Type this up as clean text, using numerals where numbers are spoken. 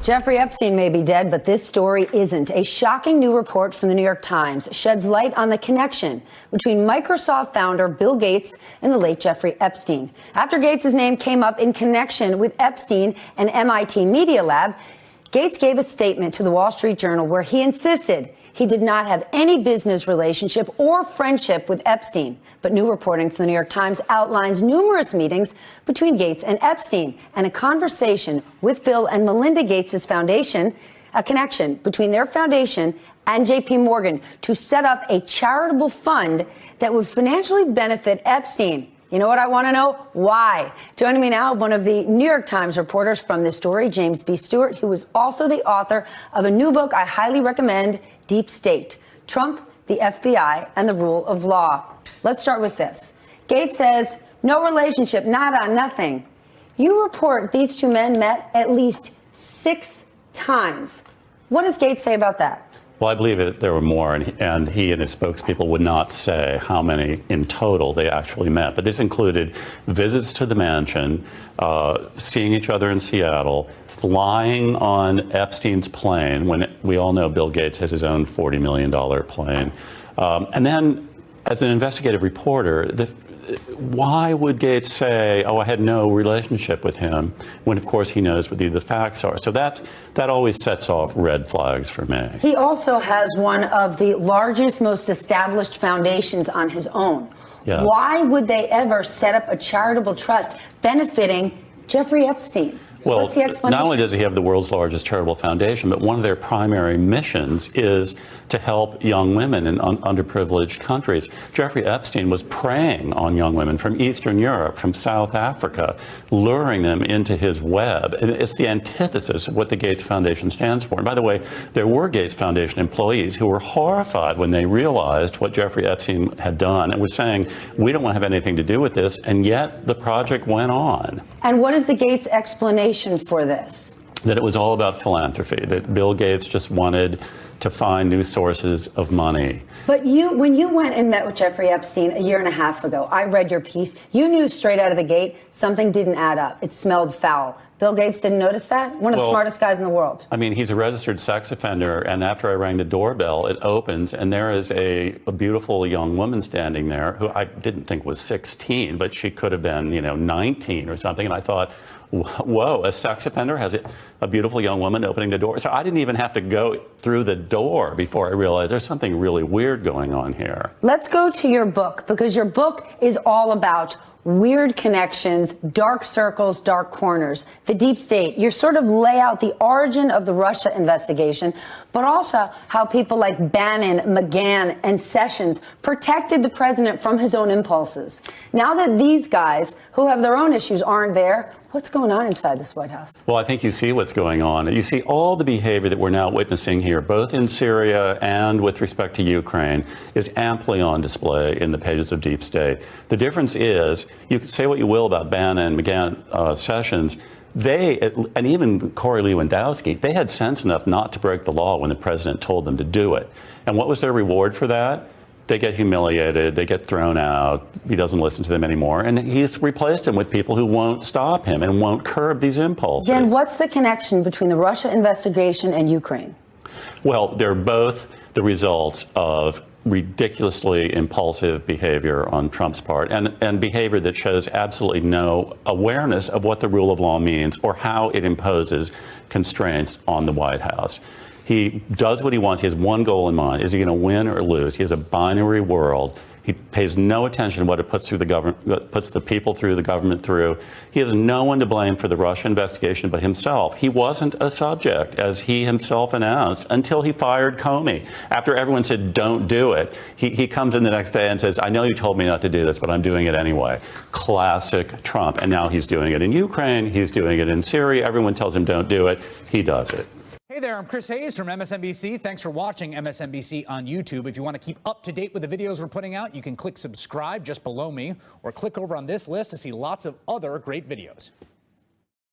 Jeffrey Epstein may be dead, but this story isn't. A shocking new report from the New York Times sheds light on the connection between Microsoft founder Bill Gates and the late Jeffrey Epstein. After Gates' name came up in connection with Epstein and MIT Media Lab, Gates gave a statement to the Wall Street Journal where he insisted he did not have any business relationship or friendship with Epstein. But new reporting from the New York Times outlines numerous meetings between Gates and Epstein and a conversation with Bill and Melinda Gates' foundation, a connection between their foundation and JP Morgan to set up a charitable fund that would financially benefit Epstein. You know what I want to know? Why? Joining me now, one of the New York Times reporters from this story, James B. Stewart, who is also the author of a new book I highly recommend, Deep State, Trump, the FBI, and the Rule of Law. Let's start with this. Gates says, no relationship, nada, nothing. You report these two men met at least 6 times. What does Gates say about that? Well, I believe that there were more, and he and his spokespeople would not say how many in total they actually met. But this included visits to the mansion, seeing each other in Seattle, flying on Epstein's plane, when we all know Bill Gates has his own $40 million plane. And then, as an investigative reporter, why would Gates say, oh, I had no relationship with him, when, of course, he knows what the facts are? So that always sets off red flags for me. He also has one of the largest, most established foundations on his own. Yes. Why would they ever set up a charitable trust benefiting Jeffrey Epstein? Well, what's the explanation? Not only does he have the world's largest charitable foundation, but one of their primary missions is to help young women in underprivileged countries. Jeffrey Epstein was preying on young women from Eastern Europe, from South Africa, luring them into his web. And it's the antithesis of what the Gates Foundation stands for. And by the way, there were Gates Foundation employees who were horrified when they realized what Jeffrey Epstein had done and were saying, we don't want to have anything to do with this, and yet the project went on. And what is the Gates explanation for this? That it was all about philanthropy, that Bill Gates just wanted to find new sources of money. But when you went and met with Jeffrey Epstein a year and a half ago, I read your piece, you knew straight out of the gate something didn't add up. It smelled foul. Bill Gates didn't notice that? One of the smartest guys in the world. I mean, he's a registered sex offender, and after I rang the doorbell, it opens, and there is a beautiful young woman standing there who I didn't think was 16, but she could have been, 19 or something, and I thought, whoa, a sex offender has a beautiful young woman opening the door. So I didn't even have to go through the door before I realized there's something really weird going on here. Let's go to your book, because your book is all about weird connections, dark circles, dark corners, the deep state. You sort of lay out the origin of the Russia investigation, but also how people like Bannon, McGahn, and Sessions protected the president from his own impulses. Now that these guys, who have their own issues, aren't there, what's going on inside this White House? Well, I think you see what's going on. You see all the behavior that we're now witnessing here, both in Syria and with respect to Ukraine, is amply on display in the pages of Deep State. The difference is, you can say what you will about Bannon, McGahn, Sessions, and even Corey Lewandowski, they had sense enough not to break the law when the president told them to do it. And what was their reward for that? They get humiliated, they get thrown out, he doesn't listen to them anymore, and he's replaced him with people who won't stop him and won't curb these impulses. Jen, what's the connection between the Russia investigation and Ukraine? Well, they're both the results of ridiculously impulsive behavior on Trump's part, and behavior that shows absolutely no awareness of what the rule of law means or how it imposes constraints on the White House. He does what he wants. He has one goal in mind. Is he going to win or lose? He has a binary world. He pays no attention to what it puts through the government, what puts the people through, the government through. He has no one to blame for the Russia investigation but himself. He wasn't a subject, as he himself announced, until he fired Comey. After everyone said, don't do it, he comes in the next day and says, I know you told me not to do this, but I'm doing it anyway. Classic Trump. And now he's doing it in Ukraine. He's doing it in Syria. Everyone tells him don't do it. He does it. Hey there, I'm Chris Hayes from MSNBC. Thanks for watching MSNBC on YouTube. If you want to keep up to date with the videos we're putting out, you can click subscribe just below me or click over on this list to see lots of other great videos.